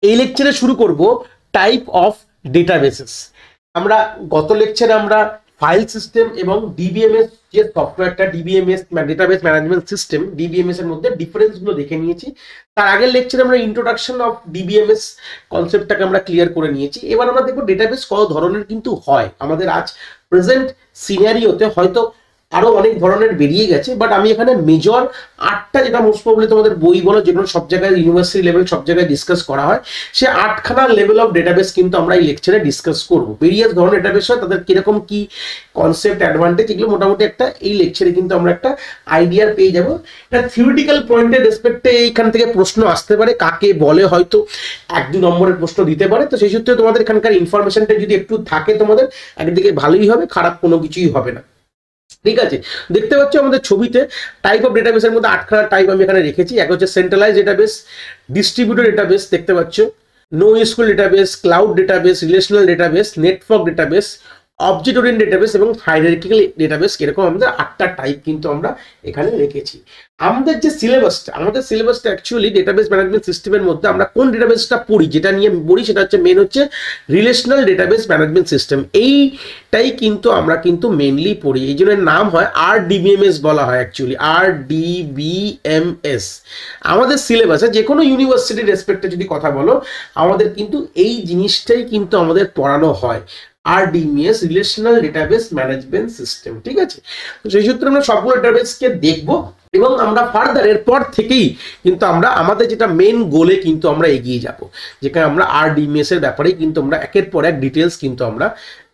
এই লেকচারে শুরু করব টাইপ অফ ডেটাবেসেস। আমরা গত লেকচারে আমরা ফাইল সিস্টেম এবং ডিবিএমএস যে সফটওয়্যারটা DBMS database management system DBMS এর মধ্যে ডিফারেন্স গুলো দেখে নিয়েছি। তার আগের লেকচারে আমরা ইন্ট্রোডাকশন অফ ডিবিএমএস কনসেপ্টটাকে আমরা ক্লিয়ার করে নিয়েছি। এবার আমরা দেখব ডেটাবেস কত ধরনের কিন্তু হয়। আমাদের আজ প্রেজেন্ট সিনারিওতে হয়তো আরো অনেক ধরনের বেরিয়ে গেছে, বাট আমি এখানে মেজর 8টা, যেটা মোস্ট প্রবলি তোমাদের বই বলো যেগুলো সব জায়গায় ইউনিভার্সিটি লেভেল সব জায়গায় ডিসকাস করা হয়, সে 8খানা লেভেল অফ ডেটাবেস কিন্তু আমরা এই লেকচারে ডিসকাস করব। ভেরিয়াস ধরনের ডেটাবেস হয়, তাদের কিরকম কি কনসেপ্ট অ্যাডভান্টেজ এগুলো মোটামুটি একটা এই লেকচারে কিন্তু আমরা একটা আইডিয়া পেয়ে যাব। এটা থিওরিটিক্যাল পয়েন্টের রেসপেক্টে এইখান থেকে প্রশ্ন আসতে পারে, কাকে বলে হয়তো 1-2 নম্বরের প্রশ্ন দিতে পারে। তো সেই সূত্রে তোমাদের এখানকার ইনফরমেশনটা যদি একটু থাকে তোমাদের একদিকে ভালোই হবে, খারাপ কোনো কিছুই হবে না। ঠিক আছে, দেখতে পাচ্ছ আমাদের ছবিতে টাইপ অফ ডেটাবেসের মধ্যে 8খানা টাইপ আমি এখানে রেখেছি। এক হচ্ছে সেন্ট্রালাইজ ডেটাবেস, ডিস্ট্রিবিউটেড ডেটাবেস দেখতে পাচ্ছ, NoSQL database, cloud database, relational database, network database, object oriented database এবং হাইরার্কিক্যাল ডেটাবেস। এরকম আমাদের 8টা টাইপ কিন্তু আমরা এখানে রেখেছি। আমাদের যে সিলেবাসটা অ্যাকচুয়ালি ডেটাবেস ম্যানেজমেন্ট সিস্টেমের মধ্যে আমরা কোন ডেটাবেসটা পড়ি, যেটা নিয়ে পড়ি সেটা হচ্ছে মেন হচ্ছে রিলেশনাল ডেটাবেস ম্যানেজমেন্ট সিস্টেম। এইটাই কিন্তু আমরা কিন্তু মেনলি পড়ি, এই জন্য নাম হয় RDBMS বলা হয়, অ্যাকচুয়ালি RDBMS। আমাদের সিলেবাসে যে কোনো ইউনিভার্সিটির রেসপেক্টে যদি কথা বলো, আমাদের কিন্তু এই জিনিসটাই কিন্তু আমাদের পড়ানো হয়, RDBMS relational database management system. ঠিক আছে, তো সেই সূত্রে আমরা সবগুলো ডেটাবেসকে দেখবো এবং আমরা ফার্দার এরপর থেকেই কিন্তু আমরা আমাদের যেটা মেন গোলে কিন্তু আমরা এগিয়ে যাব, যেখানে আমরা RDBMS এর ব্যাপারেই কিন্তু আমরা একের পর এক ডিটেলস কিন্তু আমরা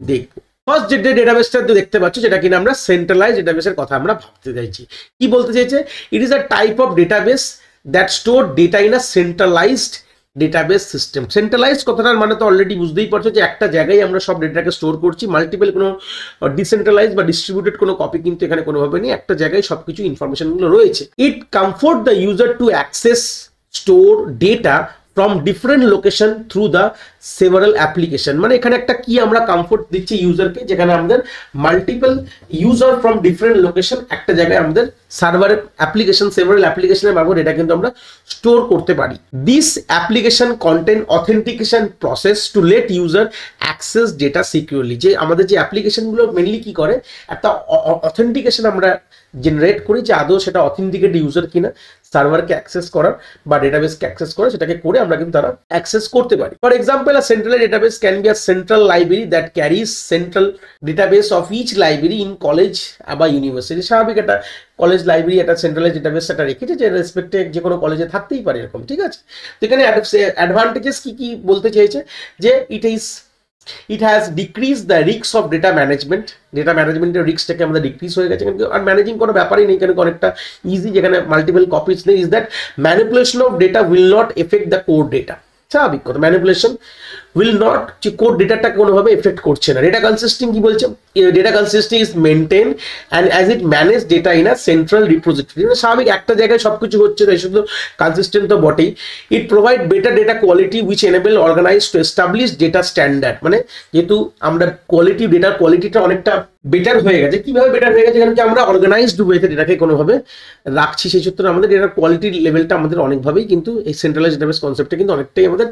দেখবো। ফার্স্ট যে ডেটাবেসটা দেখতে পাচ্ছ, যেটা কিনা আমরা সেন্ট্রালাইজ ডেটাবেসের কথা আমরা ভাবতে চাইছি। কি বলতে চাইছে? ইট is a type of database that store data in a centralised database system. Centralised কথাটার মানে তো অলরেডি বুঝতেই পারছো যে একটা জায়গায় আমরা সব ডেটাকে স্টোর করছি, মাল্টিপল কোনো ডিসেন্ট্রালাইজ বা ডিস্ট্রিবিউটেড কোনো কপি কিন্তু এখানে কোনোভাবে নেই, একটা জায়গায় সবকিছু ইনফরমেশনগুলো রয়েছে। It comfort the user to access store data from different location through the several application। মানে এখানে একটা কি আমরা কমফোর্ট দিচ্ছি ইউজারকে, যেখানে আমাদের multiple user from different location একটা জায়গায় আমাদের সার্ভারের অ্যাপ্লিকেশন সেভারাল অ্যাপ্লিকেশনের মাধ্যমে এটা কিন্তু আমরা স্টোর করতে পারি। This application content authentication process to let user access data securely. যে আমাদের যে অ্যাপ্লিকেশনগুলো মেনলি কি করে, একটা অথেন্টিকেশন আমরা জেনারেট করি যে আদৌ সেটা অথেন্টিকেট ইউজার কিনা, সার্ভারকে অ্যাক্সেস করার বা ডেটাবেসকে অ্যাক্সেস করে সেটাকে করে আমরা কিন্তু তারা অ্যাক্সেস করতে পারি। For example, a central database can be a central library that carries central database of each library in college বা ইউনিভার্সিটি। স্বাভাবিক একটা কলেজ লাইব্রেরি একটা সেন্ট্রালাইজ ডেটাবেস সেটা রেখেছে, যে রেসপেক্টে যে কোনো কলেজে থাকতেই পারে এরকম। ঠিক আছে, তো এখানে অ্যাডভান্টেজেস কি কি বলতে চেয়েছে, যে it has decreased the risks of data management। Data ম্যানেজমেন্টের রিস্কটাকে আমাদের ডিক্রিজ হয়ে গেছে, কিন্তু আর ম্যানেজিং কোনো ব্যাপারই নেই, কেন অনেকটা ইজি, যেখানে মাল্টিপল কপিজ নেই। Is that manipulation of data will not effect the core data. স্বাভাবিক কথা, ম্যানিপুলেশন উইল নট, যে কোর ডেটাটাকে কোনোভাবে এফেক্ট করছে না। ডেটা কনসিস্টিং কি বলছে, data consisting is maintain and as it manage data in a central repository. স্বাভাবিক একটা জায়গায় সবকিছু হচ্ছে, তাই শুধু কনসিস্টেন্ট তো বটেই। It provide better data quality which enable organise to establish data standard. মানে যেহেতু আমরা কোয়ালিটি, ডেটার কোয়ালিটিটা অনেকটা বেটার হয়ে গেছে। কিভাবে বেটার হয়ে গেছে, কারণ কি আমরা অর্গানাইজড ওয়েতে ডেটাকে কোনোভাবে রাখছি, সেই সূত্রে আমাদের ডেটার কোয়ালিটির লেভেলটা আমাদের অনেকভাবেই কিন্তু এই সেন্ট্রালাইজড ডেটাবেস কনসেপ্টটা কিন্তু অনেকটাই আমাদের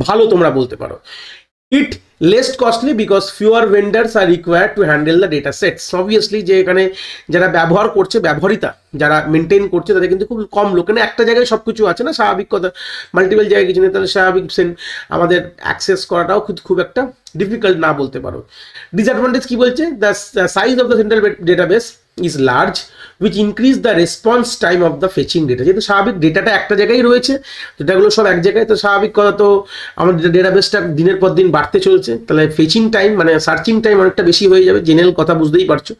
ভালো তোমরা বলতে পারো। It less costly because fewer vendors are required to handle the data sets. Obviously যে এখানে যারা ব্যবহার করছে, ব্যবহারিতা যারা মেনটেন করছে, তাদের কিন্তু খুব কম লোক, মানে একটা জায়গায় সব কিছু আছে না, স্বাভাবিক কথা, মাল্টিপল জায়গায় কিছু নেই, তাহলে স্বাভাবিক আমাদের অ্যাক্সেস করাটাও খুব একটা ডিফিকাল্ট না বলতে পারো। ডিসঅ্যাডভান্টেজ কি বলছে, the size of the central database is large which increase the response time of the fetching data। যেহেতু স্বাভাবিক ডেটাটা একটা জায়গায় রয়েছে, ডেটাগুলো সব এক জায়গায়, তো স্বাভাবিক কথা তো আমাদের ডেটাবেসটা দিনের পর দিন বাড়তে চলছে, তাহলে ফেচিং টাইম মানে সার্চিং টাইম অনেকটা বেশি হয়ে যাবে, জেনারেল কথা বুঝতেই পারছো।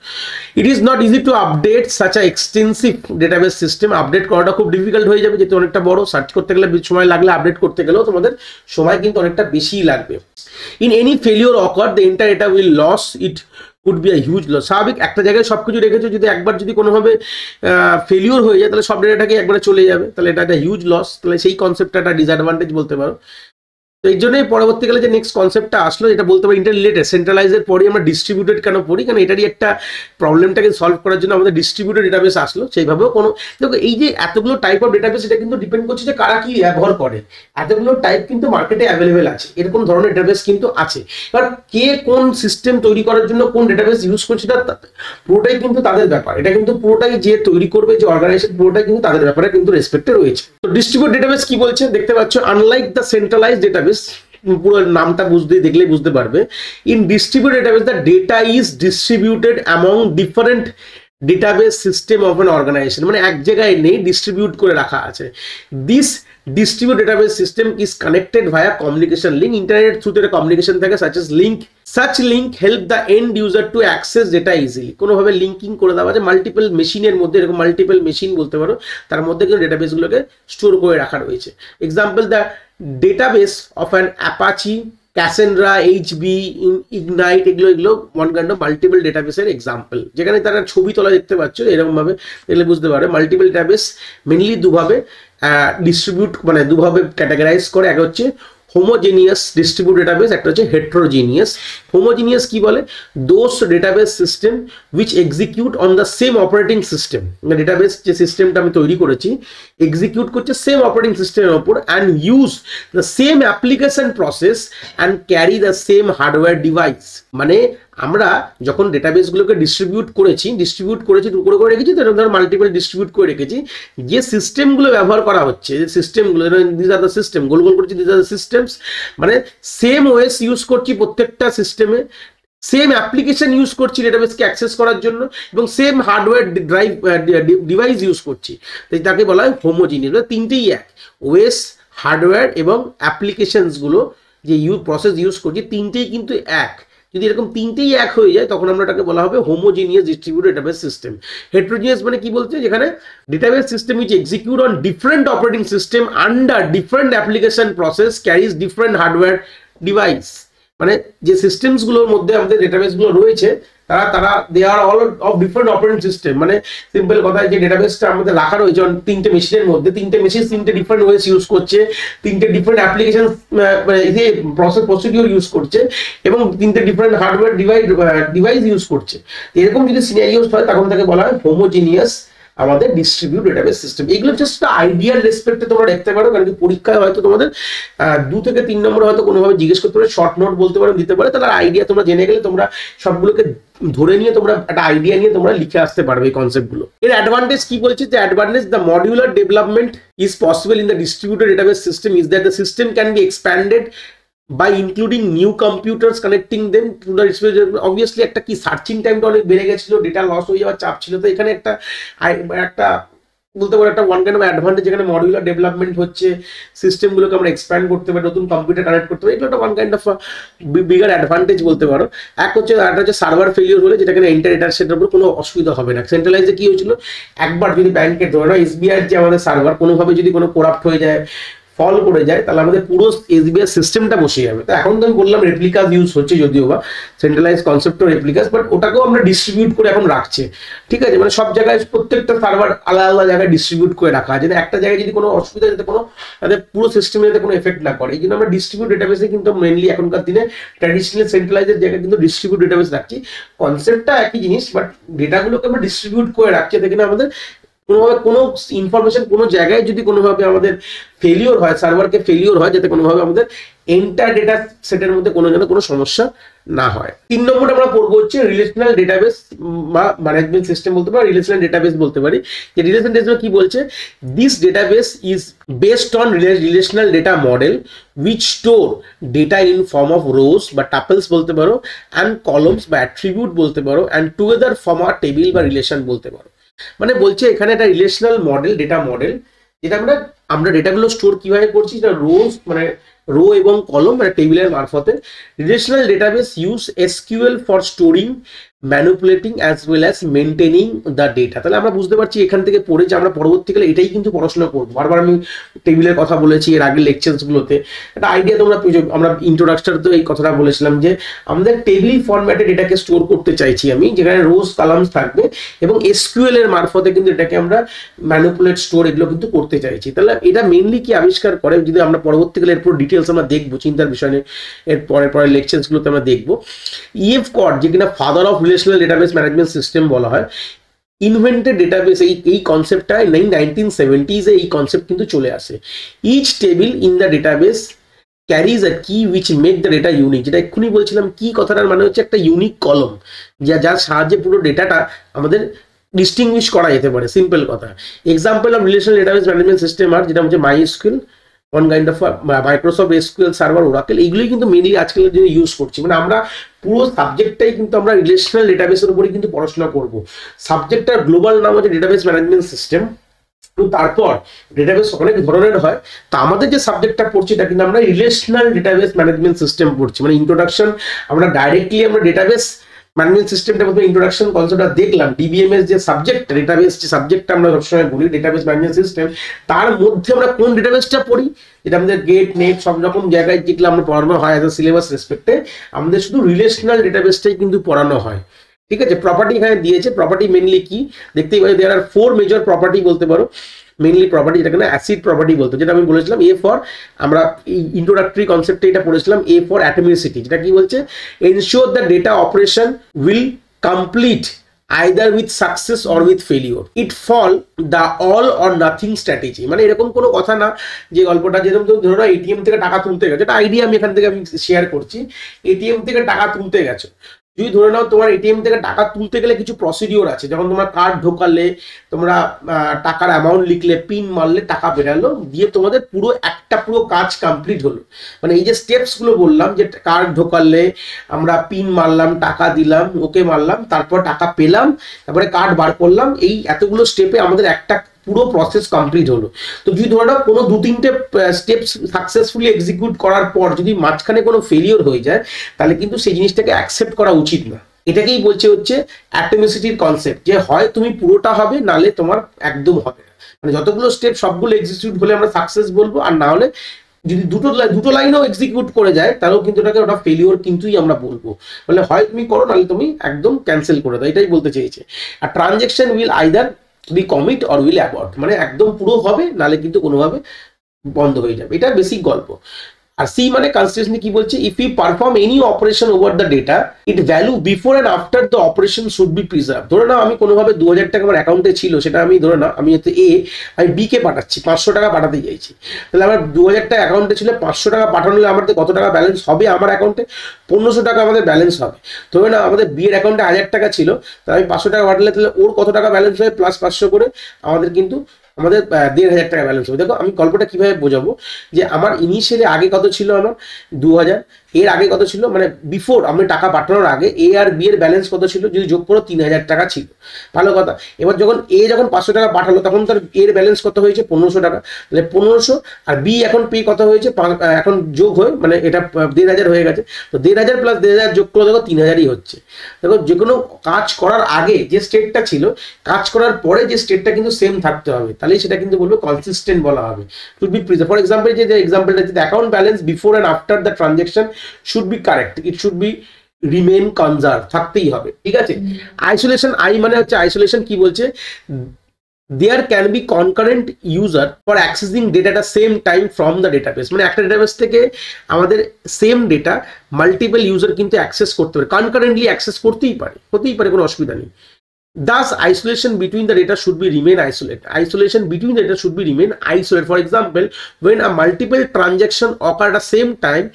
ইট is not easy to update such a extensive database system. Update করাটা খুব ডিফিকাল্ট হয়ে যাবে, যেহেতু অনেকটা বড়, সার্চ করতে গেলে সময় লাগলে, আপডেট করতে গেলেও তোমাদের সময় কিন্তু অনেকটা বেশিই লাগবে। In any failure ochre the entire data will loss, it would be a huge loss। স্বাভাবিক একটা জায়গায় সবকিছু রেখেছো, যদি একবার যদি কোনোভাবে ফেলিওর হয়ে যায়, তাহলে সব ডেটাটাকে একবারে চলে যাবে, তাহলে এটা একটা হিউজ লস। তাহলে সেই কনসেপ্টটা একটা ডিসঅ্যাডভান্টেজ বলতে পারো। তো এই জন্যই পরবর্তীকালে যে নেক্সট কনসেপ্টটা আসলো, যেটা বলতে পারি ইন্টাররিলেটেড, সেন্ট্রালাইজের পরই আমরা ডিস্ট্রিবিউটেড কেন পড়ি, কারণ এটারই একটা প্রবলেমটাকে সলভ করার জন্য আমাদের ডিস্ট্রিবিউটেড ডেটাবেস আসলো। সেইভাবেও কোনো দেখো এই যে এতগুলো টাইপ অফ ডেটাবেস, এটা কিন্তু ডিপেন্ড করছে যে কারা কি ব্যবহার করে। এতগুলো টাইপ কিন্তু মার্কেটে অ্যাভেলেবেল আছে, এরকম ধরনের ডেটাবেস কিন্তু আছে। এবার কে কোন সিস্টেম তৈরি করার জন্য কোন ডেটাবেস ইউজ করছে, পুরোটাই কিন্তু তাদের ব্যাপার। এটা কিন্তু পুরোটাই যে তৈরি করবে, যে অর্গানাইজেশন, পুরোটাই কিন্তু তাদের ব্যাপারে কিন্তু রেসপেক্টে রয়েছে। তো ডিস্ট্রিবিউটেড ডেটাবেস কি বলছে দেখতে পাচ্ছ, আনলাইক দ্য সেন্ট্রালাইজড ডেটাবেস, পুরো নামটা দেখলে বুঝতে পারবে। In distributed database the data is distributed among different database system of an organization, মানে এক জায়গায় নেই, ডিস্ট্রিবিউট করে রাখা আছে। This distributed database system is connected via communication link, internet through the communication থাকে such as link, such link help the end user to access data easily, কোনোভাবে linking করে দেওয়া যায় মাল্টিপল মেশিনের মধ্যে, এরকম মাল্টিপল মেশিন বলতে পারো, তার মধ্যে কিন্তু ডেটাবেসগুলোকে স্টোর করে রাখা রয়েছে। Example, the database of an Apache, Cassandra, H B, Ignite, এগুলো ওয়ান কাইন্ড অফ মাল্টিপল ডেটাবেসের এক্সাম্পল, যেখানে তারা ছবি তোলা দেখতে পাচ্ছ এরকম ভাবে দেখলে বুঝতে পারে। মাল্টিপল ডেটাবেস মেনলি দুভাবে ডিস্ট্রিবিউট, মানে দুভাবে ক্যাটাগরাইজ করে, একটা হচ্ছে হোমোজেনিয়াস ডিস্ট্রিবিউট ডেটাবেস, একটা হচ্ছে হেট্রোজিনিয়াস। হোমোজেনিয়াস কি বলে, those database system which execute on the same operating system, মানে ডেটাবেস যে সিস্টেমটা আমি তৈরি করেছি এক্সিকিউট করছে সেম অপারেটিং সিস্টেমের ওপর, and use the same application process and carry the same hardware device. মানে আমরা যখন ডেটাবেসগুলোকে ডিস্ট্রিবিউট করেছি টুকরো করে রেখেছি, তো এরকম ধর মাল্টিপল ডিস্ট্রিবিউট করে রেখেছি, যে সিস্টেমগুলো ব্যবহার করা হচ্ছে, যে সিস্টেমগুলো, দিস আর দ্য সিস্টেম, গোল করেছি, দিস আর দ্য সিস্টেমস, মানে সেম ওএস ইউজ করছি প্রত্যেকটা সিস্টেমে, সেম অ্যাপ্লিকেশন ইউজ করছি ডেটাবেসকে অ্যাক্সেস করার জন্য, এবং সেম হার্ডওয়্যার ডিভাইস ইউজ করছি, তাকে বলা হয় হোমোজিনিয়াস। তিনটেই এক, ওএস, হার্ডওয়্যার এবং অ্যাপ্লিকেশনসগুলো যে প্রসেস ইউজ করছি তিনটেই কিন্তু এক। যদি এরকম তিনটেই এক হয়ে যায় তখন আমরা এটাকে বলা হবে homogeneous distributed database system. Heterogeneous মানে কি বলছে, যেখানে database system which execute on different operating system under different application process carries different hardware device, মানে যে সিস্টেমসগুলোর মধ্যে আমাদের ডেটাবেসগুলো রয়েছে তারা they are all of different operating system. মানে সিম্পল কথায় যে ডেটাবেসটা আমাদের রাখা রয়েছে তিনটে মেশিনের মধ্যে, তিনটে মেশিন তিনটে ডিফারেন্ট ওয়েস ইউজ করছে, তিনটে ডিফারেন্ট অ্যাপ্লিকেশন প্রসিডিওর ইউজ করছে, এবং তিনটে ডিফারেন্ট হার্ডওয়্যার ডিভাইস ইউজ করছে। এরকম যদি সিনারিওস হয় তখন তাকে বলা হয় হোমোজিনিয়াস আমাদের ডিস্ট্রিবিউট ডেটাবেস সিস্টেম। এগুলো জাস্ট আইডিয়াল রেসপেক্টে তোমরা দেখতে পারো, কারণ কি পরীক্ষায় হয়তো তোমাদের 2 থেকে 3 নম্বর হয়তো কোনোভাবে জিজ্ঞেস করতে পারে, শর্ট নোট বলতে পারো, দিতে পারে, তাহলে আইডিয়া তোমরা জেনে গেলে তোমরা সবগুলোকে ধরে নিয়ে তোমরা একটা আইডিয়া নিয়ে তোমরা লিখে আসতে পারবে এই কনসেপ্টগুলো। এর অ্যাডভান্টেজ কি বলছে, যে advantage, the modular development is possible in the distributed database system is that the system can be expanded by including new computers connecting them to the obviously একটা কি সার্চিং টাইমটা অনেক বেড়ে গেছিল, ডেটা লস হয়ে যাওয়ার চাপ ছিল, তো এখানে একটা বলতে পারো একটা ওয়ান কাইন্ড অফ অ্যাডভান্টেজ, যেখানে মডিউলার ডেভেলপমেন্ট হচ্ছে, সিস্টেমগুলোকে আমরা এক্সপ্যান্ড করতে পারি, নতুন কম্পিউটার কানেক্ট করতে পারি, এটা একটা one kind of bigger advantage বলতে পারো। একটা হচ্ছে সার্ভার ফেলিওর হলে, যেটা কিনা ইন্টারনেট সেটার উপর কোনো অসুবিধা হবে না। সেন্ট্রালাইজে কি হয়েছিল, একবার যদি ব্যাংকের ধরে নাও এসবিআই যে আমাদের সার্ভার কোনোভাবে যদি কোনো করাপ্ট হয়ে যায়, ফল করে যায়, তাহলে আমাদের পুরো এসবিআই সিস্টেমটা বসে যাবে। তো এখন তো আমি বললাম রেপ্লিকাস ইউজ হচ্ছে, যদিও বা সেন্ট্রালাইজ কনসেপ্টও রেপ্লিকাস, বাট ওটাকেও আমরা ডিস্ট্রিবিউট করে এখন রাখছে, ঠিক আছে, মানে সব জায়গায় প্রত্যেকটা সার্ভার আলাদা আলাদা জায়গায় ডিস্ট্রিবিউট করে রাখা আছে, একটা জায়গায় যদি কোনো অসুবিধা, যাতে কোনো তাদের পুরো সিস্টেমে যাতে কোনো এফেক্ট না করে। এই জন্য আমরা ডিস্ট্রিবিউট ডেটাবেসে কিন্তু মেনলি এখনকার দিনে ট্র্যাডিশনাল সেন্ট্রালাইজের জায়গায় কিন্তু ডিস্ট্রিবিউট ডেটাবেস রাখছি। কনসেপ্টটা একই জিনিস, বাট ডেটাগুলোকে আমরা ডিস্ট্রিবিউট করে রাখছি, এতে কিনা আমাদের কোনোভাবে কোনো ইনফরমেশন কোনো জায়গায় যদি কোনোভাবে আমাদের ফেলিওর হয়, সার্ভারকে ফেলিওর হয়, যাতে কোনোভাবে আমাদের এন্টার ডেটা সেটের মধ্যে কোনো সমস্যা না হয়। 3 নম্বরে আমরা পড়বো হচ্ছে রিলেশনাল ডেটাবেস বা ম্যানেজমেন্ট সিস্টেম বলতে পারি, রিলেশনাল ডেটাবেস বলতে পারি। যে রিলেশনাল ডেটাবেস কি বলছে, this database is based on relational data model which store data in form of rows বা টাপলস বলতে পারো, অ্যান্ড কলমস বা অ্যাট্রিবিউট বলতে পারো, and together form a table বা রিলেশন বলতে পারো। মানে বলছে এখানে একটা রিলেশনাল মডেল, ডেটা মডেল, যেটা আমরা ডেটাগুলো স্টোর কিভাবে করছি, সেটা রোজ মানে রো এবং কলম মানে টেবিলের মারফতে। Relational database use SQL for storing, manipulating as well as maintaining the data. তাহলে আমরা বুঝতে পারছি এখান থেকে পড়ে যে আমরা পরবর্তীকালে এটাই কিন্তু পড়াশোনা করবো। বারবার আমি টেবিলের কথা বলেছি এর আগের লেকচারসগুলোতে, একটা আইডিয়া তোমরা আমরা ইন্ট্রোডাকশন তো এই কথাটা বলেছিলাম যে আমাদের টেবিল ফরম্যাটে ডেটাকে স্টোর করতে চাইছি আমি, যেখানে রোজ কলামস থাকবে, এবং এসকিউএল এর মারফতে কিন্তু এটাকে আমরা ম্যানিপুলেট, স্টোর এগুলো কিন্তু করতে চাইছি। তাহলে এটা মেইনলি কি আবিষ্কার করে, যদি আমরা পরবর্তীকালে এরপর ডিটেলস আমরা দেখবো, চিন্তার বিষয় নিয়ে এর পরে লেকচারসগুলোতে আমরা দেখবো। ইএফ কড যে কিনা father of relational database management system বলা হয়, ইনভেন্টেড ডেটাবেস, এই কনসেপ্টটা 1970s এই কনসেপ্ট কিন্তু চলে আসে। Each table in the database carries a key which make the data unique, যেটা এক্ষুনি বলছিলাম কি কথাটার মানে হচ্ছে একটা ইউনিক কলম, যার সাহায্যে পুরো ডেটাটা আমাদের ডিস্টিংগুইশ করা যেতে পারে, সিম্পল কথা। Example of relational database management system আর যেটা হচ্ছে MySQL, one kind of Microsoft SQL server, Oracle, এইগুলোই কিন্তু মেনলি আজকাল যে ইউজ করছি। মানে আমরা পুরো সাবজেক্টটাই কিন্তু আমরা রিলেশনাল ডেটাবেসের উপরে কিন্তু পড়াশোনা করবো। সাবজেক্টটার গ্লোবাল নাম হচ্ছে ডেটাবেস ম্যানেজমেন্ট সিস্টেম। তো তারপর ডেটাবেস অনেক ধরনের হয়, তো আমাদের যে সাবজেক্টটা পড়ছি এটা কিন্তু আমরা রিলেশনাল ডেটাবেস ম্যানেজমেন্ট সিস্টেম পড়ছি। মানে ইন্ট্রোডাকশন, আমরা ডাইরেক্টলি আমরা ডেটাবেস ম্যানেজমেন্ট সিস্টেমটা প্রথমে ইন্ট্রোডাকশন কনসেপ্টটা দেখলাম। ডিবিএমএস যে সাবজেক্ট, ডেটাবেস যে সাবজেক্টটা আমরা সবসময় বলি ডেটাবেস ম্যানেজমেন্ট সিস্টেম, তার মধ্যে আমরা কোন ডেটাবেসটা পড়ি, যেটা আমাদের গেট নেট সব রকম জায়গায় যেগুলো আমরা পড়ানো হয় অ্যাজ আ সিলেবাস রেসপেক্টে, আমাদের শুধু রিলেশনাল ডেটাবেসটাই কিন্তু পড়ানো হয়। ঠিক আছে, প্রপার্টি এখানে দিয়েছে। প্রপার্টি মেনলি কি দেখতেই পাই, দেয়ার আর 4 মেজর প্রপার্টি বলতে পারো। মেইনলি প্রপার্টি যেটা কিনা অ্যাসিড প্রপার্টি বলতো, যেটা আমি বলেছিলাম এ ফর, আমরা ইন্ট্রোডাক্টরি কনসেপ্টে এটা পড়েছিলাম এ ফর অ্যাটমিসিটি, যেটা কি বলছে ensure the data operation will complete either with success or with failure. It fall the all or nothing strategy. মানে এরকম কোনো কথা না যে গল্পটা যেরকম ধরো না এটিএম থেকে টাকা তুলতে গেছে, এটা আইডিয়া আমি এখান থেকে আমি শেয়ার করছি। এটিএম থেকে টাকা তুলতে গেছো, যদি ধরে নাও তোমার এটিএম থেকে টাকা তুলতে গেলে কিছু প্রসিডিওর আছে, যখন তোমরা কার্ড ঢোকালে, তোমরা টাকার অ্যামাউন্ট লিখলে, পিন মারলে, টাকা বেরালো, দিয়ে তোমাদের পুরো কাজ কমপ্লিট হলো। মানে এই যে স্টেপসগুলো বললাম, যে কার্ড ঢোকালে আমরা পিন মারলাম, টাকা দিলাম, ওকে মারলাম, তারপর টাকা পেলাম, তারপরে কার্ড বার করলাম, এই এতগুলো স্টেপে আমাদের একটা পুরো প্রসেস কমপ্লিট হলো। তো যদি ধরে নাও কোনো 2-3টে স্টেপস সাকসেসফুলি এক্সিকিউট করার পর যদি মাঝখানে কোনো ফেলিওর হয়ে যায়, তাহলে কিন্তু সেই জিনিসটাকে অ্যাকসেপ্ট করা উচিত না। এটাকেই বলছে হচ্ছে অ্যাটমিসিটির কনসেপ্ট, যে হয় তুমি পুরোটা হবে, নালে তোমার একদম হবে না। মানে যতগুলো স্টেপ সবগুলো এক্সিকিউট হলে আমরা সাকসেস বলবো, আর না হলে যদি দুটো লাইনও এক্সিকিউট করে যায়, তাহলেও কিন্তু ওটা ফেলিওর কিন্তুই আমরা বলবো। মানে হয় তুমি করো, নাহলে তুমি একদম ক্যান্সেল করে দাও, এটাই বলতে চেয়েছে। আর transaction will either be commit or will abort, মানে একদম পুরো হবে, নালে কিন্তু কোনোভাবে বন্ধ হয়ে যাবে। এটা বেসিক গল্প। আর সি মানে কনসিস্টেন্টলি কি বলছে, if you perform any operation over the data, it value before and after the operation should be preserve. ধরে নাও আমি কোনোভাবে 2000 টাকা আমার অ্যাকাউন্টে ছিল, সেটা আমি ধরে নাও আমি হচ্ছে আমি বি কে পাঠাচ্ছি, 500 টাকা পাঠাতে চাইছি, তাহলে আমার 2000 টাকা অ্যাকাউন্টে ছিল, 500 টাকা পাঠানো হলে আমাদের কত টাকা ব্যালেন্স হবে আমার অ্যাকাউন্টে? 1500 টাকা আমাদের ব্যালেন্স হবে। ধরে নাও আমাদের বি এর অ্যাকাউন্টে 1000 টাকা ছিল, তাহলে আমি 500 টাকা পাঠালে তাহলে ওর কত টাকা ব্যালেন্স হবে প্লাস 500 করে আমাদের কিন্তু আমাদের 1500 টাকা ব্যালেন্স হবে। দেখো আমি গল্পটা কিভাবে বোঝাবো, যে আমার ইনিশিয়ালি আগে কত ছিল, আমার 2000, এর আগে কত ছিল, মানে বিফোর আমি টাকা পাঠানোর আগে এ আর বি এর ব্যালেন্স কত ছিল, যদি যোগ করো 3000 টাকা ছিল। ভালো কথা। এবার যখন যখন 500 টাকা পাঠালো, তখন তার এর ব্যালেন্স কত হয়েছে, 1500 টাকা। তাহলে 1500 আর বি এখন পে কত হয়েছে, এখন যোগ হয়ে মানে এটা 1500 হয়ে গেছে। তো 1500 প্লাস 1500 যোগ করে দেখো 3000ই হচ্ছে। দেখো যে কোনো কাজ করার আগে যে স্টেটটা ছিল, কাজ করার পরে যে স্টেটটা কিন্তু সেম থাকতে হবে, তাহলে সেটা কিন্তু বলবো কনসিস্টেন্ট বলা হবে। Should be preserve. For example যে এক্সাম্পলটা, যে account balance before and after the transaction should be correct, it should be remain conserve, থাকতেই হবে। ঠিক আছে। আইসোলেশন, আই মানে হচ্ছে আইসোলেশন কি বলছে, there can be concurrent user for accessing data at the same time from the database। মানে একটা ডেটাবেস থেকে আমাদের সেম ডেটা মাল্টিপল ইউজার কিন্তু অ্যাক্সেস করতে পারে, কনকারেন্টলি অ্যাক্সেস করতেই পারে, হতেই পারে, কোনো অসুবিধা নেই। Thus, isolation between the data should be remain isolate. Isolation between the data should be remain isolate. For example, when a multiple transaction occur at the same time,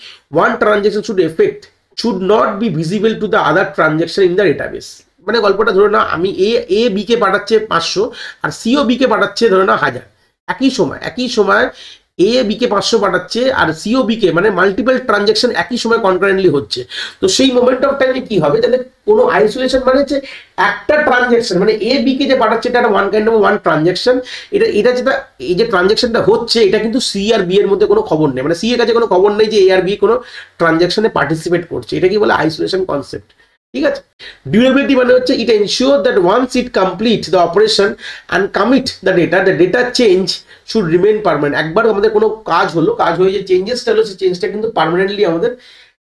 one transaction should not be visible to the other transaction in the database. মানে গল্পটা ধরো না আমি A B কে পাঠাচ্ছে 500 আর CO B কে পাঠাচ্ছে ধরো না 1000, একই সময় এ বি কে 500 পাঠাচ্ছে আর সিও বি কে, মানে মাল্টিপল ট্রানজাকশন একই সময় কনকারেন্টলি হচ্ছে। তো সেই মোমেন্ট অফ টাইমে কি হবে, তাহলে কোনো আইসোলেশন মানে হচ্ছে একটা ট্রানজাকশন, মানে এ বি কে যে পাঠাচ্ছে এটা one kind of one transaction, এটা যেটা এই যে ট্রানজাকশনটা হচ্ছে, এটা কিন্তু সি আর বি এর মধ্যে কোনো খবর নেই, মানে সি এর কাছে কোনো খবর নেই যে এ আর বি কোনো ট্রানজাকশনে পার্টিসিপেট করছে। এটা কি বলে আইসোলেশন কনসেপ্ট। ঠিক আছে। ডিউরেবিলিটি মানে হচ্ছে it ensure that once it complete the operation and commit the data change should remain permanent. একবার আমাদের কোনো কাজ হয়ে যে চেঞ্জেসটা হলো, সেই চেঞ্জটা কিন্তু পার্মানেন্টলি আমাদের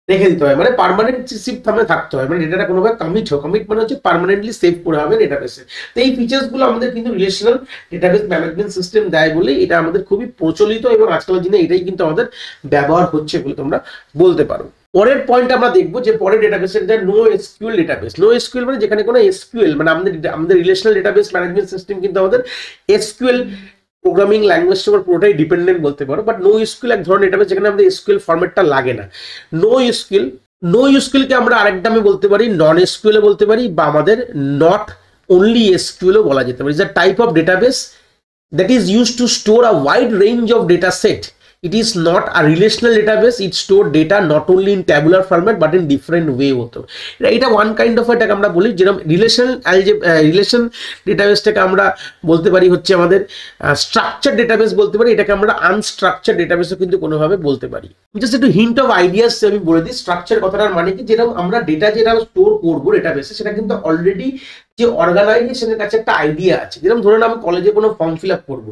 রেখে দিতে হয়, মানে পার্মানেন্ট শিফট থাকতে হয়, মানে ডেটাটা কোনোভাবে কমিট মানে হচ্ছে পার্মানেন্টলি সেভ করে হবে ডেটাবেসে। তো এই ফিচার্স গুলো আমাদের কিন্তু রিলেশনাল ডেটাবেস ম্যানেজমেন্ট সিস্টেম দেয় বলে এটা আমাদের খুবই প্রচলিত এবং আজকালের দিনে এটাই কিন্তু আমাদের ব্যবহার হচ্ছে বলে তোমরা বলতে পারো। পরের পয়েন্ট আমরা দেখবো যে পরের ডেটাবেসের যে no SQL database. No SQL মানে যেখানে কোনো এসকিউএল, মানে আমাদের রিলেশনাল ডেটাবেস ম্যানেজমেন্ট সিস্টেম কিন্তু আমাদের এসকিউএল প্রোগ্রামিং ল্যাঙ্গুয়েজটার উপর পুরোটাই ডিপেন্ডেন্ট বলতে পারো। বাট নো এসকিউএল এক ধরনের ডেটাবেস যেখানে আমাদের এসকিউএল ফরম্যাটটা লাগে না। নো এসকিউএলকে আমরা আরেক নামে বলতে পারি নন এসকিউএল বলতে পারি, বা আমাদের নট অনলি এসকিউএল বলা যেতে পারে। Is a type of database that is used to store a wide range of data set. It is not a relational database. It store data not only in tabular format but in different way হতো। এটা one kind of এটাকে আমরা বলি, যেরকম relation ডেটাবেসটাকে আমরা বলতে পারি হচ্ছে আমাদের স্ট্রাকচার ডেটাবেস বলতে পারি, এটাকে আমরা আনস্ট্রাকচার ডেটাবেসও কিন্তু কোনোভাবে বলতে পারি। জাস্ট একটু হিন্ট অফ আইডিয়াস আমি বলে দিই। স্ট্রাকচার কথাটার মানে কি, যেরকম আমরা ডেটা যেটা স্টোর করবো ডেটাবেসে সেটা কিন্তু অলরেডি যে অর্গানাইজেশনের কাছে একটা আইডিয়া আছে। যেরকম ধরুন আমি কলেজে কোনো ফর্ম ফিল আপ করবো,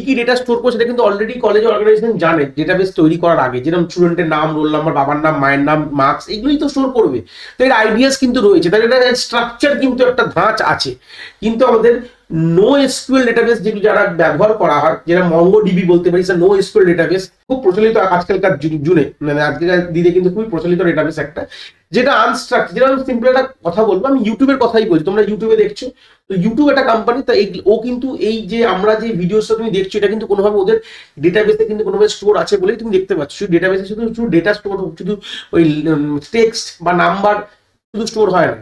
কি ডেটা স্টোর করবো সেটা কিন্তু অলরেডি কলেজে অর্গানাইজেশন জানে ডেটাবেস তৈরি করার আগে। যেরকম স্টুডেন্টের নাম, রোল নাম্বার, বাবার নাম, মায়ের নাম, মার্কস, এগুলোই তো স্টোর করবে। তো এর আইডিয়াস কিন্তু রয়েছে, তাই এটা স্ট্রাকচার কিন্তু একটা ধাঁচ আছে। কিন্তু আমাদের নো এসকিউএল ডেটাবেস যেগুলো যারা ব্যবহার করা হয়, যেটা মঙ্গোডিবি বলতে পারি, নো এসকিউএল ডেটাবেস খুব প্রচলিত আজকালকার যুগে, মানে আজকালকার দিনে কিন্তু খুবই প্রচলিত ডেটাবেস একটা, যেটা আনস্ট্রাকচার। যেটা আমি সিম্পল একটা কথা বলবো, আমি ইউটিউবের কথাই বলছি, তোমরা ইউটিউবে দেখছো, তো ইউটিউব একটা কোম্পানি, তা ও কিন্তু এই যে আমরা যে ভিডিওসটা তুমি দেখছো এটা কিন্তু কোনোভাবে ওদের ডেটাবেসে কিন্তু কোনোভাবে স্টোর আছে বলেই তুমি দেখতে পাচ্ছ। শুধু ডেটাবেসে শুধু ডেটা স্টোর, শুধু ওই টেক্সট বা নাম্বার শুধু স্টোর হয় না,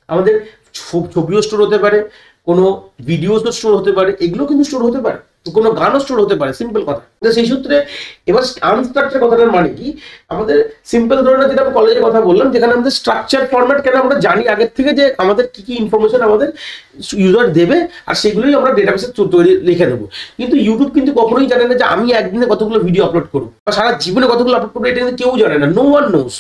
আমাদের ছবিও স্টোর হতে পারে, কোনো ভিডিও স্টোর হতে পারে, এগুলো কিন্তু স্টোর হতে পারে, কোনো গানও স্টোর হতে পারে, সিম্পল কথা। সেই সূত্রে এবার আনস্ট্রাকচার কথাটার মানে কি, আমাদের সিম্পল ধরনের যেটা আমি কলেজের কথা বললাম, যেখানে আমাদের স্ট্রাকচার ফরম্যাট কেন আমরা জানি আগের থেকে যে আমাদের কি কি ইনফরমেশন আমাদের ইউজার দেবে আর সেগুলোই আমরা ডেটাবেসে তৈরি লিখে দেবো। কিন্তু ইউটিউব কিন্তু কখনোই জানে না যে আমি একদিনে কতগুলো ভিডিও আপলোড করবো বা সারা জীবনে কতগুলো আপলোড করবো, এটা কিন্তু কেউ জানে না, নো ওয়ান নোস।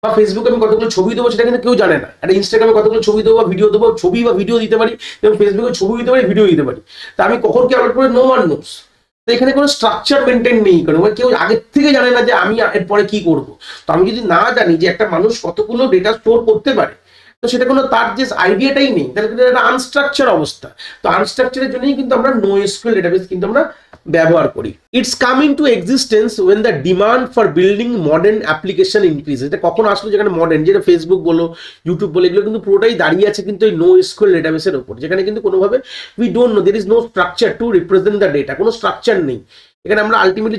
বা ফেসবুকে আমি কতগুলো ছবি দেবো সেটা কিন্তু কেউ জানে না, একটা ইনস্টাগ্রামে কতগুলো ছবি দেবো বা ভিডিও দেবো, ছবি বা ভিডিও দিতে পারি, এবং ফেসবুকে ছবি দিতে পারি, ভিডিও দিতে পারি, তা আমি কখন কি আপলোড করে নো ওয়ান নোস। তো এখানে কোনো স্ট্রাকচার মেনটেন নেই, কারণ কেউ আগের থেকে জানে না যে আমি এরপরে কি করবো। তো আমি যদি না জানি যে একটা মানুষ কতগুলো ডেটা স্টোর করতে পারে, তো সেটা কোনো তার যে আইডিয়াটাই নেই, তাহলে কিন্তু একটা আনস্ট্রাকচার অবস্থা। তো আনস্ট্রাকচারের জন্যই কিন্তু আমরা নো এসকিউএল ডেটাবেস কিন্তু আমরা ব্যবহার করি। It's come into existence when the demand for building modern application increases. এটা কখন আসলো, যেখানে মডার্ন, যেটা ফেসবুক বলো, ইউটিউব বলো, এগুলো কিন্তু পুরোটাই দাঁড়িয়ে আছে কিন্তু এই নো এসকিউএল ডেটাবেসের উপর, যেখানে কিন্তু কোনোভাবে we don't know, there is no structure to represent the data, কোনো স্ট্রাকচার নেই। এখানে আমরা আলটিমেটলি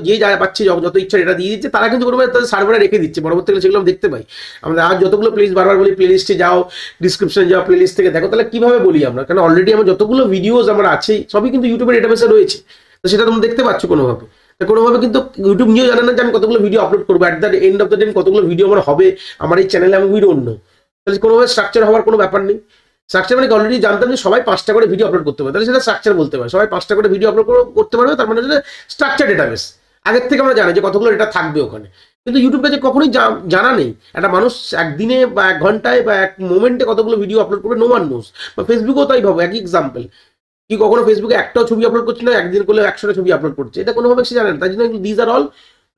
যে যা পাচ্ছে, যত ইচ্ছা এটা দিয়ে দিচ্ছে, তারা কিন্তু কোনোভাবে তাদের সার্ভারে রেখে দিচ্ছে, পরবর্তীকালে সেগুলো দেখতে পাই আমরা। আর যতগুলো প্লেলিস্ট বারবার বলি, প্লেলিস্টে যাও, ডিসক্রিপশনে যাও, প্লেলিস্ট থেকে দেখো, তাহলে কিভাবে বলি আমরা, কারণ অলরেডি আমার যতগুলো ভিডিওস আমার আছে সবই কিন্তু ইউটিউবের ডেটাবেসে রয়েছে, তো সেটা তোমরা দেখতে পাচ্ছ কোনোভাবে। কোনোভাবে কিন্তু ইউটিউব নিয়েও জানে না যে আমি কতগুলো ভিডিও আপলোড করবো, at the end of the day কতগুলো ভিডিও আমার হবে আমার এই চ্যানেলে, আমি উই ডোন্ট নো। তাহলে কোনোভাবে স্ট্রাকচার হওয়ার কোনো ব্যাপার নেই। স্ট্রাকচার মানে অলরেডি জানতাম যে সবাই 5টা করে ভিডিও আপলোড করতে পারে, তাহলে সেটা স্ট্রাকচার বলতে পারে। সবাই 5টা করে ভিডিও আপলোড করতে পারবে, তার মানে হচ্ছে স্ট্রাকচার ডেটাবেস। আগের থেকে আমরা জানি যে কতগুলো ডেটা থাকবে ওখানে, কিন্তু ইউটিউবে যে কখনোই জানা নেই একটা মানুষ একদিনে বা 1 ঘন্টায় বা 1 মোমেন্টে কতগুলো ভিডিও আপলোড করবে, নো ওয়ান নোস। বা ফেসবুকেও তাই ভাবো, একই এক্সাম্পল, কি কখনো ফেসবুকে একটাও ছবি আপলোড করছে না, একদিন করলে 100টা ছবি আপলোড করছে, এটা কোনোভাবে সে জানে না। তাই জন্য these are all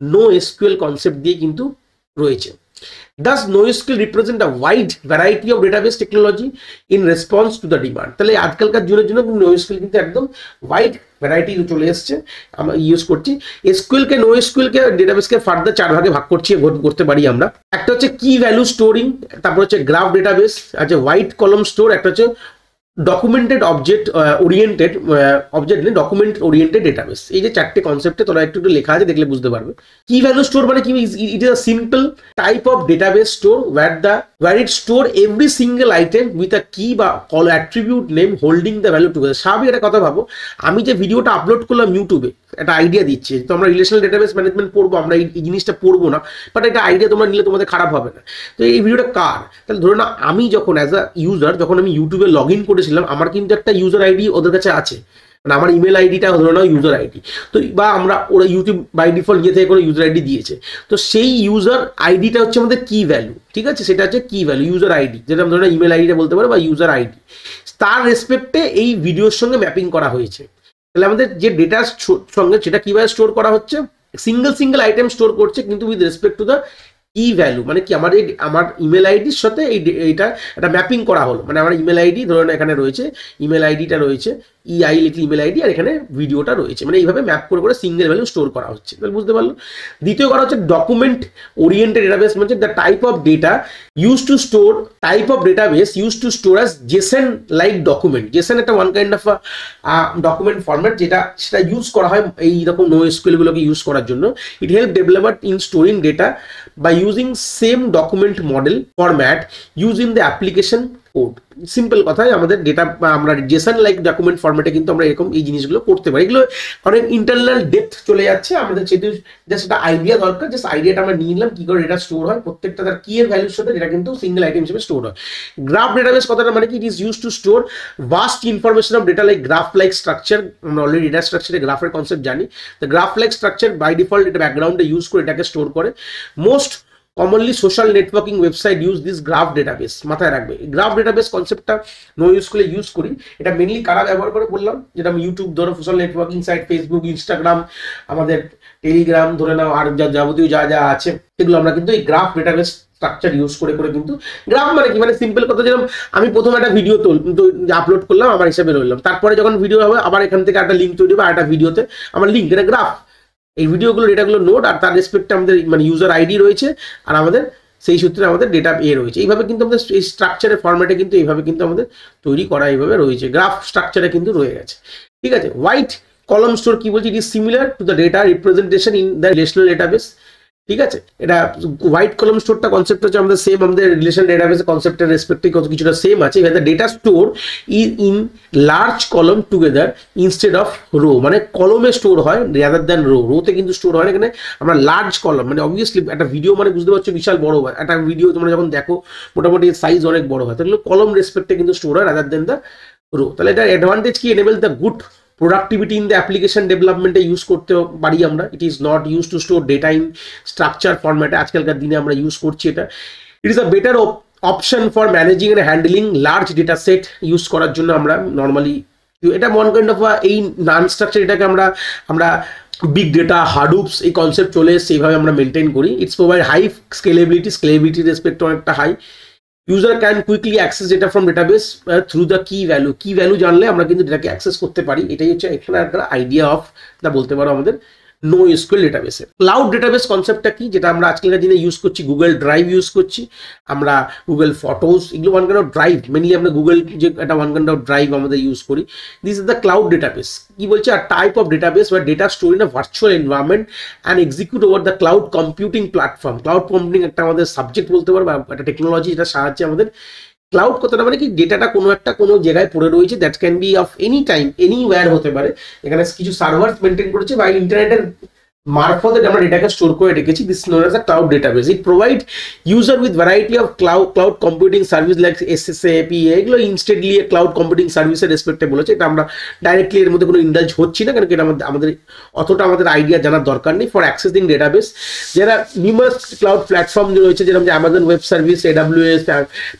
no SQL concept দিয়ে কিন্তু রয়েছে। Does NoSQL represent a wide variety of database technology in response to the demand? তাহলে আজকালকার দিনের জন্য NoSQL কিন্তু একদম ওয়াইড ভ্যারাইটি চলে এসছে, আমরা ইউজ করছি। এসকিউএল কে NoSQL কে ডেটাবেসকে ফার্দার 4 ভাগে ভাগ করতে পারি আমরা। একটা হচ্ছে কি ভ্যালু স্টোরিং, তারপর হচ্ছে গ্রাফ ডেটাবেস, আছে হোয়াইট কলম স্টোর, একটা হচ্ছে ডকুমেন্টেড অবজেক্ট ওরিয়েন্টেড ডেটাবেস। এই যে 4টে কনসেপ্টে তোরা একটু লেখা আছে, দেখলে বুঝতে পারবে। কি ভ্যালু স্টোর মানে কি, it is a simple type of database store where it store every single item with a key বা call attribute name holding the value together. স্বাভাবিক একটা কথা ভাবো, আমি যে ভিডিওটা আপলোড করলাম ইউটিউবে, একটা আইডিয়া দিচ্ছে, তো আমরা রিলেশনাল ডেটাবেস ম্যানেজমেন্ট পড়বো, আমরা এই জিনিসটা পড়বো না, বাট একটা আইডিয়া তোমরা নিলে তোমাদের খারাপ হবে না। তো এই ভিডিওটা কার, তাহলে ধরো না আমি যখন অ্যাজ আ ইউজার, যখন আমি ইউটিউবে লগ ইন করেছিলাম, আমার কিন্তু একটা ইউজার আইডি ওদের কাছে আছে, মানে আমার ইমেল আইডিটা ধরে নাও ইউজার আইডি, তো বা ওরা ইউটিউব বাই ডিফল্ট গিয়ে থেকে কোনো ইউজার আইডি দিয়েছে, তো সেই ইউজার আইডিটা হচ্ছে আমাদের কি ভ্যালু, ঠিক আছে, সেটা হচ্ছে কি ভ্যালু, ইউজার আইডি, যেটা ধরে ইমেল আইডিটা বলতে পারো বা ইউজার আইডি, তার রেসপেক্টে এই ভিডিওর সঙ্গে ম্যাপিং করা হয়েছে। তাহলে আমাদের যে ডেটার সঙ্গে সেটা কিভাবে স্টোর করা হচ্ছে, সিঙ্গেল আইটেম স্টোর করছে, কিন্তু with respect to the key value মানে কি আমার ইমেল আইডির সাথে এইটা একটা ম্যাপিং করা হলো, মানে আমার ইমেল আইডি ধরুন এখানে রয়েছে, ইমেল আইডিটা রয়েছে, ইআই লিখলে ইমেল আইডি, আর এখানে ভিডিওটা রয়েছে, মানে এইভাবে ম্যাপ করে করে সিঙ্গেল ভ্যালু স্টোর করা হচ্ছে। তাহলে বুঝতে পারলো। দ্বিতীয় কথা হচ্ছে ডকুমেন্ট ওরিয়েন্টেড ডেটাবেস, মানে the type of data use to store, type of database use to store as JSON like document. JSON একটা one kind of document format, সেটা ইউজ করা হয় এইরকম NoSQL গুলোকে ইউজ করার জন্য। It help developer in storing data by using same document model format used in the application code. Simple কথায় আমাদের ডেটা আমরা জেসন লাইক ডকুমেন্ট ফরম্যাটে কিন্তু আমরা এরকম এই জিনিসগুলো করতে পারি। এগুলো অনেক ইন্টারনাল ডেপথ চলে যাচ্ছে, আমাদের যেহেতু জাস্ট একটা আইডিয়া দরকার, জাস্ট আইডিয়াটা আমরা নিয়ে নিলাম কি করে ডেটা স্টোর হয়, প্রত্যেকটা তার কি এর ভ্যালুর সাথে ডেটা কিন্তু সিঙ্গেল আইটেম হিসেবে স্টোর হয়। গ্রাফ ডেটাবেস কথাটা মানে কি, it is use to store vast information of data like graph like structure. আমরা অলরেডি ডেটা স্ট্রাকচারে গ্রাফের কনসেপ্ট জানি। তো graph like structure by default এটা ব্যাকগ্রাউন্ডে ইউজ করে এটাকে স্টোর করে। Most commonly social networking website use this graph database, মাথায় রাখবে গ্রাফ ডেটাবেস কনসেপ্টটা NoSQL ইউজ করি। এটা মেইনলি কারা ব্যবহার করে বললাম, যেটা ইউটিউব ধরো, social networking site, Facebook, Instagram, আমাদের টেলিগ্রাম ধরে নাও, আর যাবতীয় যা যা আছে সেগুলো আমরা কিন্তু এই গ্রাফ ডেটাবেস স্ট্রাকচার ইউজ করে করে কিন্তু, গ্রাফ মানে কি, মানে সিম্পল কথা, যেরকম আমি প্রথমে একটা ভিডিও আপলোড করলাম, আমার হিসাবে রইলাম, তারপরে যখন ভিডিও হবে আবার এখান থেকে একটা লিঙ্ক তৈরি হবে, একটা ভিডিওতে আমার লিঙ্ক, এটা গ্রাফ। এই ভিডিওগুলো ডেটাগুলো নোট, আর তার রেসপেক্টে আমাদের মানে ইউজার আইডি রয়েছে, আর আমাদের সেই সূত্রে আমাদের ডেটা রয়েছে। এইভাবে কিন্তু আমাদের এই স্ট্রাকচারের ফরম্যাটে কিন্তু এইভাবে কিন্তু আমাদের তৈরি করা এইভাবে রয়েছে, গ্রাফ স্ট্রাকচারে কিন্তু রয়ে গেছে। ঠিক আছে। হোয়াইট কলম স্টোর কি বলছি, it is similar to the data representation in the relational database. ঠিক আছে। এটা হোয়াইট কলম স্টোরটা কনসেপ্ট হচ্ছে আমাদের সেম, আমাদের রিলেশন ডেটাবেস কনসেপ্টের রেসপেক্টে কত কিছুটা সেম আছে। এখানে ডেটা স্টোর ইন লার্জ কলম টুগেদার ইনস্টেড অফ রো, মানে কলমে স্টোর হয় রাদার দ্যান রোতে কিন্তু স্টোর হয় না। এখানে আমরা লার্জ কলম, মানে অবভিয়াসলি একটা ভিডিও মানে বুঝতে পারছো বিশাল বড় হয়, একটা ভিডিও তোমরা যখন দেখো মোটামুটি সাইজ অনেক বড় হয়, তাহলে কলম রেসপেক্টে কিন্তু স্টোর হয় রাদার দ্যান দ্য রো। তাহলে এটা অ্যাডভান্টেজ কি, enable the good productivity in the application development use করতে পারি আমরা। It is not use to store data in structure ফরম্যাটে, আজকালকার দিনে আমরা ইউজ করছি এটা। It is a better option for managing and handling large data set use করার জন্য আমরা নর্মালি এটা ওয়ান কাইন্ড অফ এই নান স্ট্রাকচার, এটাকে আমরা বিগ ডেটা, হাডুপস এই কনসেপ্ট চলে এসছে, এইভাবে আমরা মেনটেন করি। It's provide high scalability respect অনেকটা high. User can quickly access data from database through the key value জানলে আমরা কিন্তু ডেটাকে অ্যাক্সেস করতে পারি। এটাই হচ্ছে এখানে একটা আইডিয়া অফ দা বলতে পারো আমাদের NoSQL ডেটাবেসে। ক্লাউড ডেটাবেস কনসেপ্টটা কি, যেটা আমরা আজকালকার দিনে ইউজ করছি, গুগল ড্রাইভ ইউজ করছি আমরা, গুগল ফটোস, এগুলো one kind of drive, mainly আমরা গুগল যে একটা ওয়ান কাইন্ড অফ ড্রাইভ আমাদের ইউজ করি। This is the cloud database. কি বলছে, আর type of database where data store in a virtual environment and execute over the cloud computing platform. Cloud computing একটা আমাদের সাবজেক্ট বলতে পারবো, একটা টেকনোলজি, যেটা সাহায্যে আমাদের ক্লাউড কথাটা মানে কি, ডেটাটা কোনো জায়গায় পড়ে রয়েছে, that can be of any time anywhere হতে পারে। এখানে কিছু সার্ভার মেনটেন করেছে বা ইন্টারনেটের মারফতে আমরা ডেটাকে স্টোর করে রেখেছি। This known as a cloud database. It provide user with variety of cloud computing service like SSAP, এগুলো ইনস্টেন্টলি ক্লাউড কম্পিউটিং সার্ভিসের রেসপেক্টে বলেছে। এটা আমরা ডাইরেক্টলি এর মধ্যে কোনো ইন্ডালজ হচ্ছি না, কারণ এটা আমাদের অতটা আমাদের আইডিয়া জানার দরকার নেই। ফর অ্যাক্সেসিং ডেটাবেস যারা নিউমারাস ক্লাউড প্ল্যাটফর্ম রয়েছে, যেরকম Amazon web service, AWS,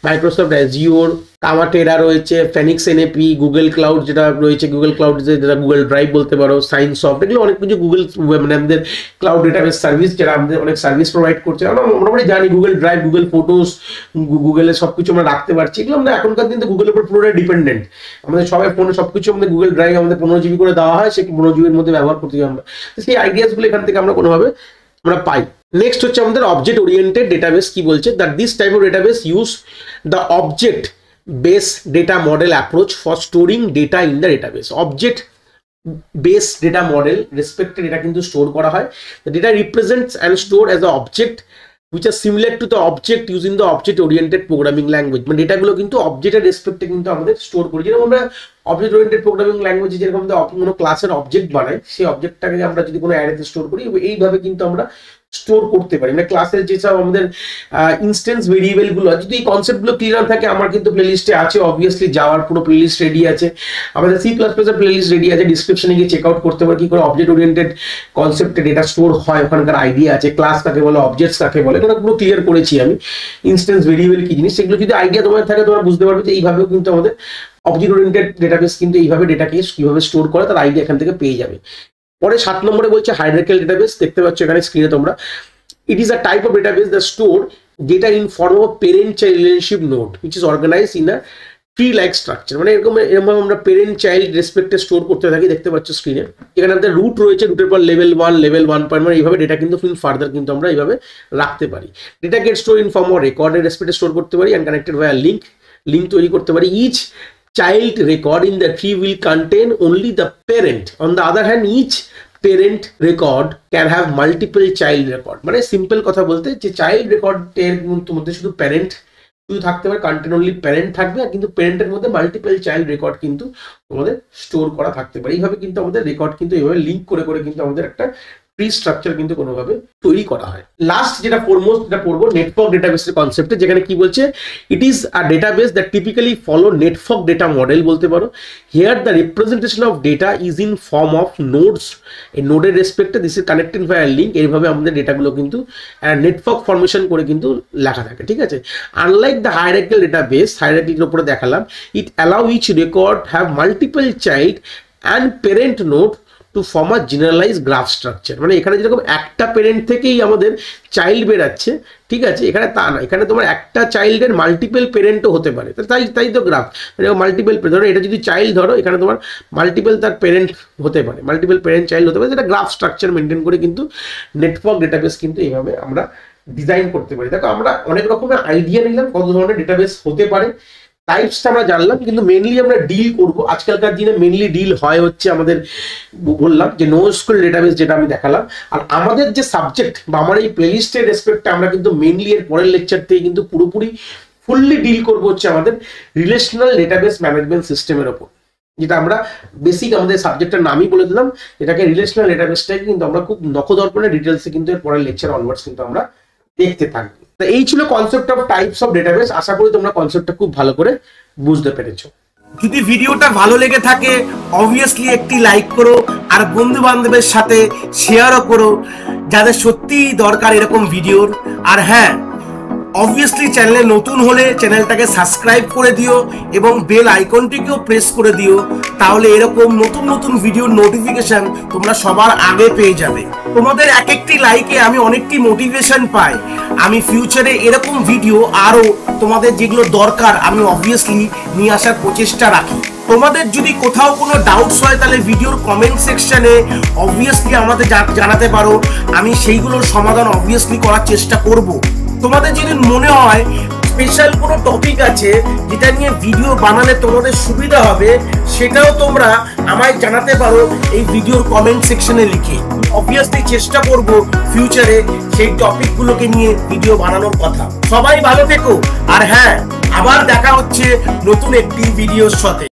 Microsoft Azure, Kamatera রয়েছে, ফেনিক্স NAP, গুগল ক্লাউড যেটা রয়েছে, গুগল ক্লাউড যেটা গুগল ড্রাইভ বলতে পারো, সাইনসফট, এগুলো অনেক কিছু গুগল মানে আমাদের ক্লাউড ডেটাবেস সার্ভিস, যারা আমাদের অনেক সার্ভিস প্রোভাইড করছে। আমরা মোটামুটি জানি গুগল ড্রাইভ, গুগল ফটোস, গুগলের সবকিছু আমরা রাখতে পারছি। এগুলো আমরা এখনকার দিনে গুগলের উপর পুরোটাই ডিপেন্ডেন্ট। আমাদের সবাই ফোনে সবকিছু আমাদের গুগল ড্রাইভ আমাদের 15 GB করে দেওয়া হয়, সেই 15 GB মধ্যে ব্যবহার করতে হবে আমরা। সেই আইডিয়াসগুলো এখান থেকে আমরা কোনোভাবে আমরা পাই। নেক্সট হচ্ছে আমাদের অবজেক্ট ওরিয়েন্টেড ডেটাবেস। কি বলছে, that this type of database use the object base data model approach for storing data in the database. Object base data model রেসপেক্টে ডেটা কিন্তু স্টোর করা হয়। The data represents and store as a object which are similar to the object using the object oriented programming language। মানে ডেটাগুলো কিন্তু অবজেক্টের রেসপেক্টে কিন্তু আমাদের store করি। যেরকম আমরা অবজেক্ট ওরিয়েন্টেড প্রোগ্রামিং ল্যাঙ্গুয়েজে যেরকম কোনো ক্লাসের অবজেক্ট বানাই, সেই অবজেক্টটাকে আমরা যদি কোনো অ্যারেতে স্টোর করি, এইভাবে কিন্তু আমরা স্টোর করতে পারি। মানে ক্লাসের যেসব আমাদের ইনস্ট্যান্স ভেরিয়েবলগুলো, যদি এই কনসেপ্টগুলো ক্লিয়ার থাকে, আমার কিন্তু প্লেলিস্টে আছে, অবভিয়াসলি যাওয়ার পুরো প্লেলিস্ট রেডি আছে, আমাদের C++ এর প্লেলিস্ট রেডি আছে, ডিসক্রিপশনে গিয়ে চেক আউট করতে পারি কি করে অবজেক্ট ওরিয়েন্টেড কনসেপ্টে ডেটা স্টোর হয়, ওখানকার আইডিয়া আছে, ক্লাস কাকে বলে, অবজেক্টস কাকে বলে, এটা পুরো ক্লিয়ার করেছি আমি। ইনস্ট্যান্স ভেরিয়েবল কি জিনিস, সেগুলো যদি আইডিয়া তোমার থাকে, তোমরা বুঝতে পারবে যে এইভাবেও কিন্তু আমাদের অবজেক্ট ওরিয়েন্টেড ডেটাবেস কিন্তু এইভাবে ডেটাকে কিভাবে স্টোর করে তার আইডিয়া এখান থেকে পেয়ে যাবে। পরে 7 নম্বরে বলছে হায়ারার্কিক্যাল ডেটাবেস। দেখতে পাচ্ছ এখানে স্ক্রিনে তোমরা, It is a type of database that store data in form of parent-child relationship node, which is organized in a tree-like structure. মানে এরকম আমরা parent child রেসপেক্টে স্টোর করতে থাকি, দেখতে পাচ্ছ স্ক্রিনে। এখানে আমাদের রুট রয়েছে, রুটের পর লেভেল 1, লেভেল 1.1 এইভাবে ডেটা কিন্তু ফার্দার কিন্তু আমরা এইভাবে রাখতে পারি। Data get store in form of রেকর্ডের রেসপেক্টে স্টোর করতে পারি অ্যান্ড কানেক্টেড ভায়া লিঙ্ক তৈরি করতে পারি। Each child record in the tree will contain only the parent. On the other hand, each parent record can have multiple child record. মানে simple কথা বলতে যে চাইল্ড রেকর্ডের মধ্যে শুধু প্যারেন্ট শুধু থাকতে পারে, কন্টেন্ট অনলি প্যারেন্ট থাকবে, আর কিন্তু প্যারেন্টের মধ্যে মাল্টিপল চাইল্ড রেকর্ড কিন্তু আমাদের স্টোর করা থাকতে পারে। এইভাবে কিন্তু আমাদের রেকর্ড কিন্তু এইভাবে লিঙ্ক করে কিন্তু আমাদের একটা ট্রি স্ট্রাকচার কিন্তু কোনোভাবে তৈরি করা হয়। লাস্ট যেটা পড়বো নেটওয়ার্ক ডেটাবেসের কনসেপ্টে, যেখানে কি বলছে, it is a database that typically follow network data model বলতে পারো। Here the representation of data is in form of nodes. এই নোডের রেসপেক্টে this is connected via link. এইভাবে আমাদের ডেটাগুলো কিন্তু নেটওয়ার্ক ফরমেশন করে কিন্তু লেখা থাকে, ঠিক আছে। আনলাইক দ্য হায়ারার্কিক্যাল ডেটাবেস, হায়ারার্কির উপরে দেখালাম, it allow each record have multiple child and parent node to form a generalize graph structure. মানে এখানে যেরকম একটা প্যারেন্ট থেকেই আমাদের চাইল্ড বেরাচ্ছে, ঠিক আছে, এখানে তা না, এখানে তোমার একটা চাইল্ডের মাল্টিপল প্যারেন্টও হতে পারে। তাই তো গ্রাফ, মানে মাল্টিপল, ধরো এটা যদি চাইল্ড ধরো, এখানে তোমার মাল্টিপল তার প্যারেন্ট হতে পারে, মাল্টিপল প্যারেন্ট চাইল্ড হতে পারে। যেটা গ্রাফ স্ট্রাকচার মেনটেন করে কিন্তু নেটওয়ার্ক ডেটাবেস কিন্তু এইভাবে আমরা ডিজাইন করতে পারি। দেখো আমরা অনেক রকমের আইডিয়া নিলাম কত ধরনের ডেটাবেস হতে পারে, টাইপসটা আমরা জানলাম, কিন্তু মেনলি আমরা ডিল করব আজকালকার দিনে মেনলি ডিল হয় হচ্ছে আমাদের বললাম যে NoSQL ডেটাবেস, যেটা আমি দেখালাম। আর আমাদের যে সাবজেক্ট বা আমার এই প্লেলিস্টের রেসপেক্টে আমরা কিন্তু মেনলি এর পরের লেকচার থেকে কিন্তু পুরোপুরি ফুললি ডিল করবো হচ্ছে আমাদের রিলেশনাল ডেটাবেস ম্যানেজমেন্ট সিস্টেমের ওপর, যেটা আমরা বেসিক আমাদের সাবজেক্টের নামই বলে দিলাম, যেটাকে রিলেশনাল ডেটাবেসটাকে কিন্তু আমরা খুব নখদর্পণে ডিটেলসে কিন্তু এর পরের লেকচার অনওয়ার্ডস কিন্তু আমরা দেখতে থাকবো। তো এই ছিল concept of types of database. আশা করি তোমরা কনসেপ্টটা খুব ভালো করে বুঝতে পেরেছো। যদি ভিডিওটা ভালো লেগে থাকে অবভিয়াসলি একটি লাইক করো, আর বন্ধু বান্ধবের সাথে শেয়ারও করো যাদের সত্যিই দরকার এরকম ভিডিওর। আর হ্যাঁ, অবভিয়াসলি চ্যানেলে নতুন হলে চ্যানেলটাকে সাবস্ক্রাইব করে দিও এবং বেল আইকনটিকেও প্রেস করে দিও, তাহলে এরকম নতুন ভিডিওর নোটিফিকেশন তোমরা সবার আগে পেয়ে যাবে। তোমাদের এক একটি লাইকে আমি অনেকটি মোটিভেশন পাই, আমি ফিউচারে এরকম ভিডিও আরো তোমাদের যেগুলো দরকার আমি অবভিয়াসলি নিয়ে আসার প্রচেষ্টা রাখি। তোমাদের যদি কোথাও কোনো ডাউটস হয় তাহলে ভিডিওর কমেন্ট সেকশনে অবভিয়াসলি আমাদের জানাতে পারো, আমি সেইগুলোর সমাধান অবভিয়াসলি করার চেষ্টা করব। তোমাদের যদি মনে হয় স্পেশাল কোনো টপিক আছে যেটা নিয়ে ভিডিও বানালে তোমাদের সুবিধা হবে, সেটাও তোমরা আমায় জানাতে পারো এই ভিডিওর কমেন্ট সেকশনে লিখে। অবভিয়াসলি চেষ্টা করব ফিউচারে সেই টপিকগুলোকে নিয়ে ভিডিও বানানোর কথা। সবাই ভালো থেকো, আর হ্যাঁ, আবার দেখা হচ্ছে নতুন একটি ভিডিওর সাথে।